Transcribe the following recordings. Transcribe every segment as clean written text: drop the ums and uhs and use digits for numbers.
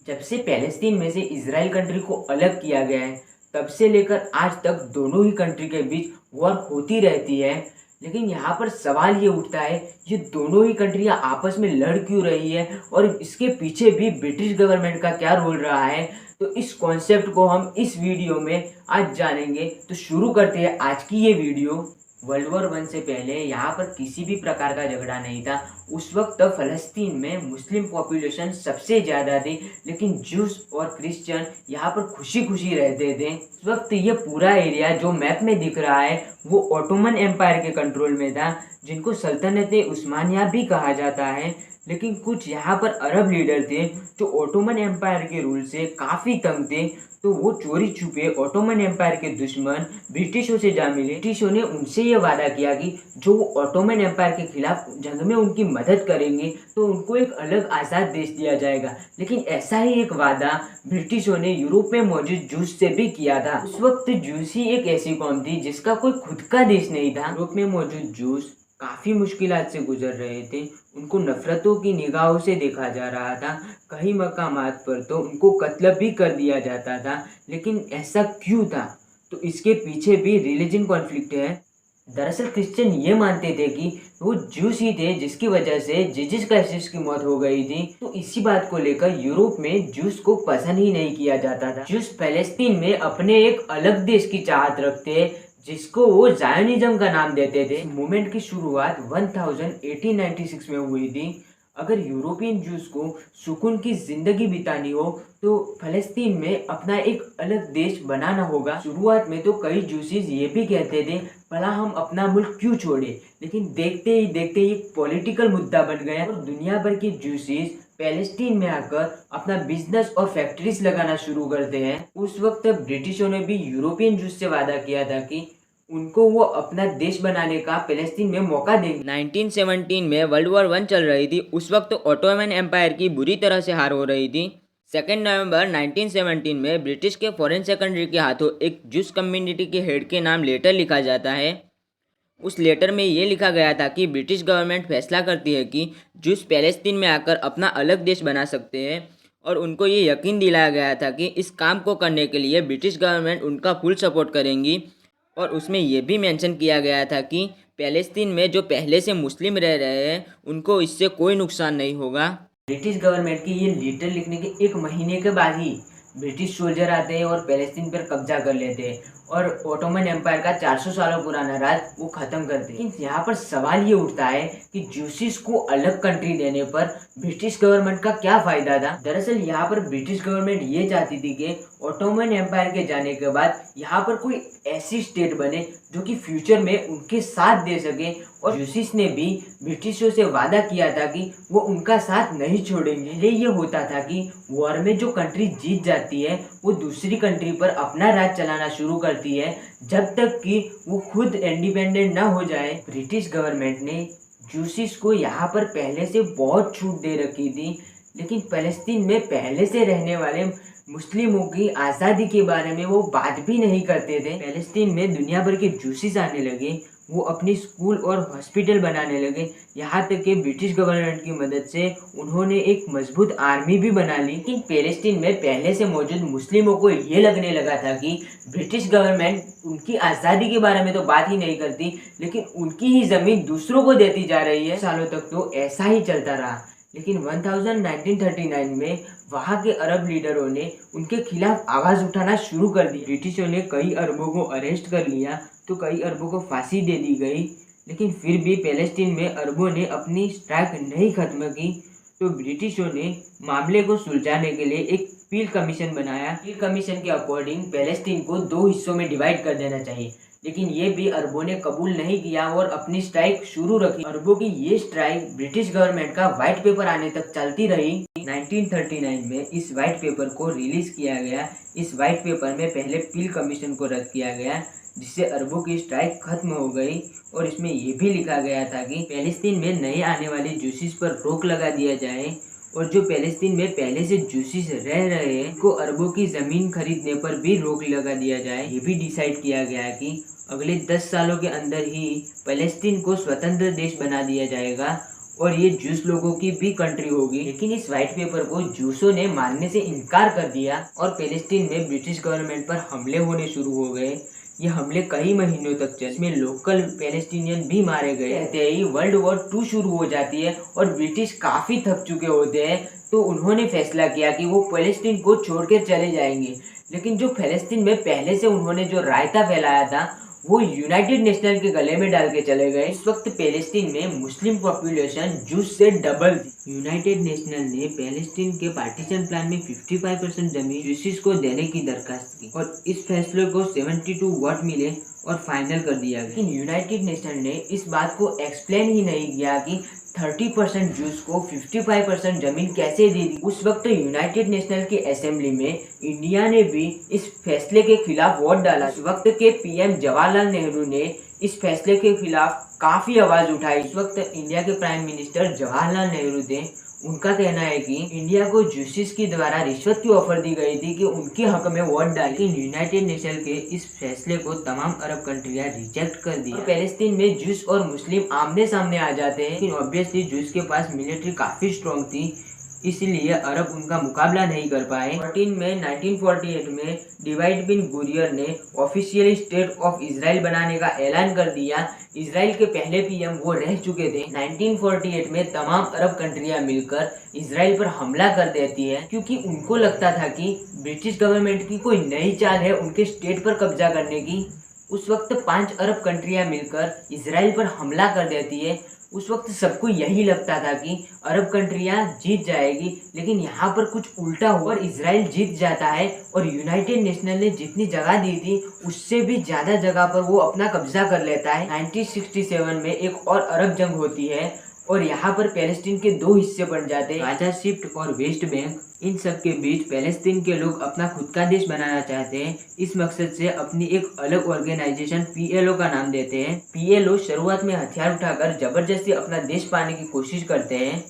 जब से पैलेस्तीन में से इजराइल कंट्री को अलग किया गया है, तब से लेकर आज तक दोनों ही कंट्री के बीच वॉर होती रहती है। लेकिन यहाँ पर सवाल ये उठता है, ये दोनों ही कंट्रियाँ आपस में लड़ क्यों रही है और इसके पीछे भी ब्रिटिश गवर्नमेंट का क्या रोल रहा है। तो इस कॉन्सेप्ट को हम इस वीडियो में आज जानेंगे। तो शुरू करते हैं आज की ये वीडियो। वर्ल्ड वॉर वन से पहले यहाँ पर किसी भी प्रकार का झगड़ा नहीं था। उस वक्त फ़लस्तीन में मुस्लिम पॉपुलेशन सबसे ज़्यादा थी, लेकिन जूस और क्रिश्चियन यहाँ पर खुशी खुशी रहते थे। उस वक्त ये पूरा एरिया जो मैप में दिख रहा है वो ऑटोमन एम्पायर के कंट्रोल में था, जिनको सल्तनत उस्मानिया भी कहा जाता है। लेकिन कुछ यहाँ पर अरब लीडर थे जो ऑटोमन एम्पायर के रूल से काफ़ी तंग थे, तो वो चोरी छुपे ऑटोमन एम्पायर के दुश्मन ब्रिटिशों से जा मिले। ब्रिटिशों ने उनसे ये वादा किया कि जो वो ऑटोमन एम्पायर के खिलाफ जंग में उनकी मदद करेंगे तो उनको एक अलग आज़ाद देश दिया जाएगा। लेकिन ऐसा ही एक वादा ब्रिटिशों ने यूरोप में मौजूद जूस से भी किया था। उस वक्त जूस ही एक ऐसी कौम थी जिसका कोई खुद का देश नहीं था। यूरोप में मौजूद जूस काफ़ी मुश्किलात से गुजर रहे थे। उनको नफरतों की निगाहों से देखा जा रहा था। कई मकामात पर तो उनको कत्ल भी कर दिया जाता था। लेकिन ऐसा क्यों था? तो इसके पीछे भी रिलीजन कॉन्फ्लिक्ट है। दरअसल क्रिश्चियन ये मानते थे कि वो जूस ही थे जिसकी वजह से जीसस क्राइस्ट की मौत हो गई थी। तो इसी बात को लेकर यूरोप में जूस को पसंद ही नहीं किया जाता था। जूस पैलेस्तीन में अपने एक अलग देश की चाहत रखते, जिसको वो जायोनिज्म का नाम देते थे। मूवमेंट की शुरुआत 1896 में हुई थी। अगर यूरोपियन जूस को सुकून की जिंदगी बितानी हो तो फलस्तीन में अपना एक अलग देश बनाना होगा। शुरुआत में तो कई जूसीज ये भी कहते थे भला हम अपना मुल्क क्यों छोड़े, लेकिन देखते ही देखते ये पॉलिटिकल मुद्दा बन गया और दुनिया भर के जूसीज पैलेस्टीन में आकर अपना बिजनेस और फैक्ट्रीज लगाना शुरू करते हैं। उस वक्त ब्रिटिशों ने भी यूरोपियन जूस से वादा किया था कि उनको वो अपना देश बनाने का पैलेस्टीन में मौका देंगे। 1917 में वर्ल्ड वॉर वन चल रही थी। उस वक्त ऑटोमन एम्पायर की बुरी तरह से हार हो रही थी। 2 नवंबर 1917 में ब्रिटिश के फॉरेन सेक्रेटरी के हाथों एक जूस कम्युनिटी के हेड के नाम लेटर लिखा जाता है। उस लेटर में ये लिखा गया था कि ब्रिटिश गवर्नमेंट फैसला करती है कि जूस पैलेस्तीन में आकर अपना अलग देश बना सकते हैं, और उनको ये यकीन दिलाया गया था कि इस काम को करने के लिए ब्रिटिश गवर्नमेंट उनका फुल सपोर्ट करेंगी। और उसमें यह भी मेंशन किया गया था कि पैलेस्तीन में जो पहले से मुस्लिम रह रहे हैं उनको इससे कोई नुकसान नहीं होगा। ब्रिटिश गवर्नमेंट की ये लेटर लिखने के एक महीने के बाद ही ब्रिटिश सोल्जर आते हैं और पैलेस्तीन पर कब्जा कर लेते हैं और ऑटोमन एम्पायर का 400 सालों पुराना राज वो खत्म करते हैं। लेकिन यहाँ पर सवाल ये उठता है कि जूसीस को अलग कंट्री देने पर ब्रिटिश गवर्नमेंट का क्या फायदा था। दरअसल यहाँ पर ब्रिटिश गवर्नमेंट ये चाहती थी कि ऑटोमन एम्पायर के जाने के बाद यहाँ पर कोई ऐसी स्टेट बने जो कि फ्यूचर में उनके साथ दे सके, और जूसीस ने भी ब्रिटिशों से वादा किया था कि वो उनका साथ नहीं छोड़ेंगे। पहले ये होता था कि वॉर में जो कंट्री जीत जाती है वो दूसरी कंट्री पर अपना राज चलाना शुरू करती है जब तक कि वो खुद इंडिपेंडेंट ना हो जाए। ब्रिटिश गवर्नमेंट ने जूसीस को यहाँ पर पहले से बहुत छूट दे रखी थी, लेकिन फ़लस्तीन में पहले से रहने वाले मुस्लिमों की आज़ादी के बारे में वो बात भी नहीं करते थे। फ़लस्तीन में दुनिया भर के जूसीस आने लगे, वो अपनी स्कूल और हॉस्पिटल बनाने लगे। यहाँ तक कि ब्रिटिश गवर्नमेंट की मदद से उन्होंने एक मजबूत आर्मी भी बना ली। लेकिन पैलेस्टीन में पहले से मौजूद मुस्लिमों को ये लगने लगा था कि ब्रिटिश गवर्नमेंट उनकी आज़ादी के बारे में तो बात ही नहीं करती, लेकिन उनकी ही ज़मीन दूसरों को देती जा रही है। सालों तक तो ऐसा ही चलता रहा। लेकिन 1939 में वहाँ के अरब लीडरों ने उनके खिलाफ आवाज़ उठाना शुरू कर दी। ब्रिटिशों ने कई अरबों को अरेस्ट कर लिया तो कई अरबों को फांसी दे दी गई। लेकिन फिर भी पैलेस्टीन में अरबों ने अपनी स्ट्राइक नहीं खत्म की, तो ब्रिटिशों ने मामले को सुलझाने के लिए एक पील कमीशन बनाया। पील कमीशन के अकॉर्डिंग पैलेस्टीन को 2 हिस्सों में डिवाइड कर देना चाहिए, लेकिन ये भी अरबों ने कबूल नहीं किया और अपनी स्ट्राइक शुरू रखी। अरबों की ये स्ट्राइक ब्रिटिश गवर्नमेंट का व्हाइट पेपर आने तक चलती रही। 1939 में इस व्हाइट पेपर को रिलीज किया गया। इस व्हाइट पेपर में पहले पील कमीशन को रद्द किया गया, जिससे अरबों की स्ट्राइक खत्म हो गई, और इसमें यह भी लिखा गया था कि पैलेस्तीन में नए आने वाले जूसीस पर रोक लगा दिया जाए, और जो पैलेस्तीन में पहले से जूसीस रह रहे हैं को अरबों की ज़मीन खरीदने पर भी रोक लगा दिया जाए। ये भी डिसाइड किया गया कि अगले 10 सालों के अंदर ही पैलेस्टीन को स्वतंत्र देश बना दिया जाएगा, और ये जूस लोगों की भी कंट्री होगी। लेकिन इस व्हाइट पेपर को जूसों ने मानने से इनकार कर दिया और पैलेस्टीन में ब्रिटिश गवर्नमेंट पर हमले होने शुरू हो गए। ये हमले कई महीनों तक चले, इसमें लोकल पैलेस्टीनियन भी मारे गए। कहते ही वर्ल्ड वॉर 2 शुरू हो जाती है और ब्रिटिश काफी थक चुके होते हैं, तो उन्होंने फैसला किया कि वो पैलेस्टीन को छोड़कर चले जाएंगे। लेकिन जो पैलेस्टीन में पहले से उन्होंने जो रायता फैलाया था वो यूनाइटेड नेशनल के गले में डाल के चले गए। इस वक्त पैलेस्टीन में मुस्लिम पॉपुलेशन जूस से डबल थी। यूनाइटेड नेशनल ने पैलेस्टीन के पार्टीशन प्लान में 55% जमीन जूसिस को देने की दरखास्त की और इस फैसले को 72 वोट मिले और फाइनल कर दिया गया। लेकिन यूनाइटेड नेशन ने इस बात को एक्सप्लेन ही नहीं किया कि 30% जूस को 55% जमीन कैसे दे दी। उस वक्त यूनाइटेड नेशनल की असेंबली में इंडिया ने भी इस फैसले के खिलाफ वोट डाला। उस वक्त के पीएम जवाहरलाल नेहरू ने इस फैसले के खिलाफ काफी आवाज उठाई। इस वक्त इंडिया के प्राइम मिनिस्टर जवाहरलाल नेहरू थे। उनका कहना है कि इंडिया को जूसिस के द्वारा रिश्वत की ऑफर दी गई थी कि उनके हक में वोट डाले। लेकिन यूनाइटेड नेशन के इस फैसले को तमाम अरब कंट्रियां रिजेक्ट कर दी। पैलेस्टीन में जूस और मुस्लिम आमने सामने आ जाते हैं, लेकिन ऑब्वियसली जूस के पास मिलिट्री काफी स्ट्रॉन्ग थी, इसलिए अरब उनका मुकाबला नहीं कर पाए। 1948 में डिवाइड बिन गुरियर ने ऑफिशियली स्टेट ऑफ इजराइल बनाने का ऐलान कर दिया। इजराइल के पहले पीएम वो रह चुके थे। 1948 में तमाम अरब कंट्रियां मिलकर इजराइल पर हमला कर देती है, क्योंकि उनको लगता था कि ब्रिटिश गवर्नमेंट की कोई नई चाल है उनके स्टेट पर कब्जा करने की। उस वक्त 5 अरब कंट्रियां मिलकर इजराइल पर हमला कर देती है। उस वक्त सबको यही लगता था कि अरब कंट्रियां जीत जाएगी, लेकिन यहाँ पर कुछ उल्टा हुआ और इजराइल जीत जाता है और यूनाइटेड नेशनल ने जितनी जगह दी थी उससे भी ज़्यादा जगह पर वो अपना कब्जा कर लेता है। 1967 में एक और अरब जंग होती है और यहाँ पर पैलेस्टीन के 2 हिस्से बन जाते हैं, गाजा स्ट्रिप और वेस्ट बैंक। इन सब के बीच पैलेस्टीन के लोग अपना खुद का देश बनाना चाहते हैं। इस मकसद से अपनी एक अलग ऑर्गेनाइजेशन पीएलओ का नाम देते हैं। पीएलओ शुरुआत में हथियार उठाकर जबरदस्ती अपना देश पाने की कोशिश करते हैं।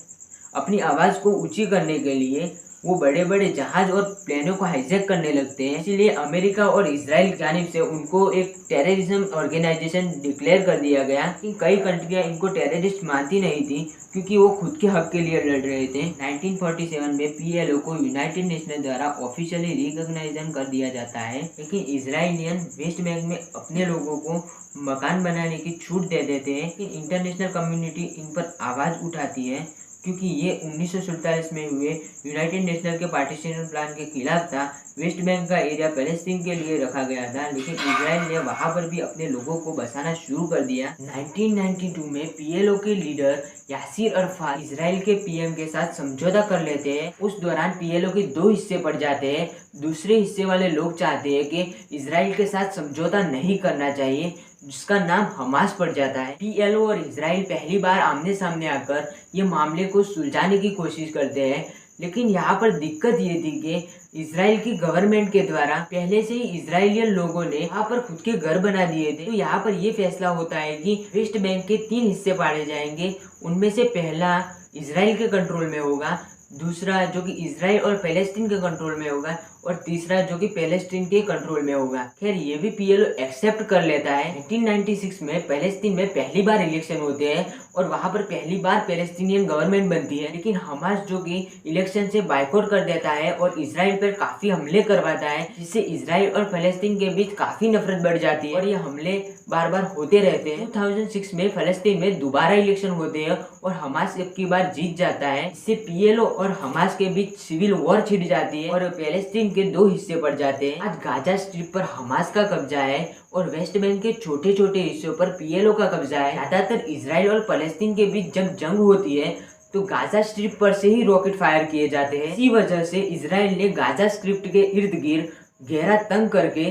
अपनी आवाज़ को ऊंची करने के लिए वो बड़े बड़े जहाज और प्लेनों को हाईजैक करने लगते हैं। इसीलिए अमेरिका और इजराइल की जानिब से उनको एक टेररिज्म ऑर्गेनाइजेशन डिक्लेयर कर दिया गया। कि कई कंट्रियां इनको टेररिस्ट मानती नहीं थी, क्योंकि वो खुद के हक के लिए लड़ रहे थे। 1947 में पीएलओ को यूनाइटेड नेशन द्वारा ऑफिशियली रिकॉग्नाइजन कर दिया जाता है, लेकिन इजराइलियन वेस्ट बैंक में अपने लोगों को मकान बनाने की छूट दे देते हैं। लेकिन इंटरनेशनल कम्युनिटी इन पर आवाज़ उठाती है, क्योंकि ये 1947 में हुए यूनाइटेड नेशनल के पार्टीशन प्लान के खिलाफ था। वेस्ट बैंक का एरिया पैलेस्टीन के लिए रखा गया था, लेकिन इजराइल ने वहां पर भी अपने लोगों को बसाना शुरू कर दिया। 1992 में पीएलओ के लीडर यासिर अरफात इजराइल के पीएम के साथ समझौता कर लेते हैं। उस दौरान पीएलओ के 2 हिस्से पड़ जाते हैं। दूसरे हिस्से वाले लोग चाहते हैं कि इजराइल के साथ समझौता नहीं करना चाहिए, जिसका नाम हमास पड़ जाता है। पीएलओ और इजराइल पहली बार आमने सामने आकर ये मामले को सुलझाने की कोशिश करते हैं, लेकिन यहाँ पर दिक्कत ये थी कि इजराइल की गवर्नमेंट के द्वारा पहले से ही इजराइलियन लोगों ने यहाँ पर खुद के घर बना दिए थे। तो यहाँ पर ये फैसला होता है कि वेस्ट बैंक के 3 हिस्से बांटे जाएंगे। उनमें से पहला इजराइल के कंट्रोल में होगा, दूसरा जो कि इजराइल और पैलेस्टीन के कंट्रोल में होगा, और तीसरा जो कि पैलेस्टीन के कंट्रोल में होगा। खैर ये भी पीएलओ एक्सेप्ट कर लेता है। 1996 में पैलेस्टीन में पहली बार इलेक्शन होते हैं और वहां पर पहली बार पैलेस्टीनियन गवर्नमेंट बनती है, लेकिन हमास जो कि इलेक्शन से बाइकआउट कर देता है और इजराइल पर काफी हमले करवाता है, जिससे इजराइल और पैलेस्टीन के बीच काफी नफरत बढ़ जाती है और ये हमले बार बार होते रहते हैं। 2006 में पैलेस्टीन में दोबारा इलेक्शन होते हैं और हमास अब की बार जीत जाता है। इससे पीएलओ और हमास के बीच सिविल वॉर छिड़ जाती है और पैलेस्टीन के 2 हिस्से पड़ जाते हैं। आज गाजा स्ट्रिप पर हमास का कब्जा है और वेस्ट बैंक के छोटे छोटे हिस्सों पर पीएलओ का कब्जा है। ज्यादातर इजराइल और पैलेस्टीन के बीच जब जंग होती है तो गाजा स्ट्रिप पर से ही रॉकेट फायर किए जाते हैं। इसी वजह से इजराइल ने गाजा स्ट्रिप के इर्द गिर्द घेरा तंग करके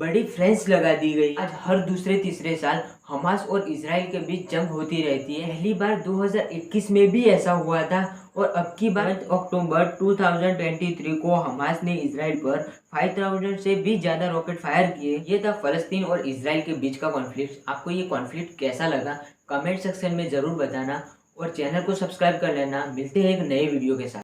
बड़ी फेंस लगा दी गई। आज हर दूसरे तीसरे साल हमास और इजराइल के बीच जंग होती रहती है। पहली बार 2021 में भी ऐसा हुआ था और अब की बार अक्टूबर 2023 को हमास ने इजराइल पर 5000 से भी ज्यादा रॉकेट फायर किए। ये था फलस्तीन और इजराइल के बीच का कॉन्फ्लिक्ट। आपको ये कॉन्फ्लिक्ट कैसा लगा कमेंट सेक्शन में जरूर बताना और चैनल को सब्सक्राइब कर लेना। मिलते हैं एक नए वीडियो के साथ।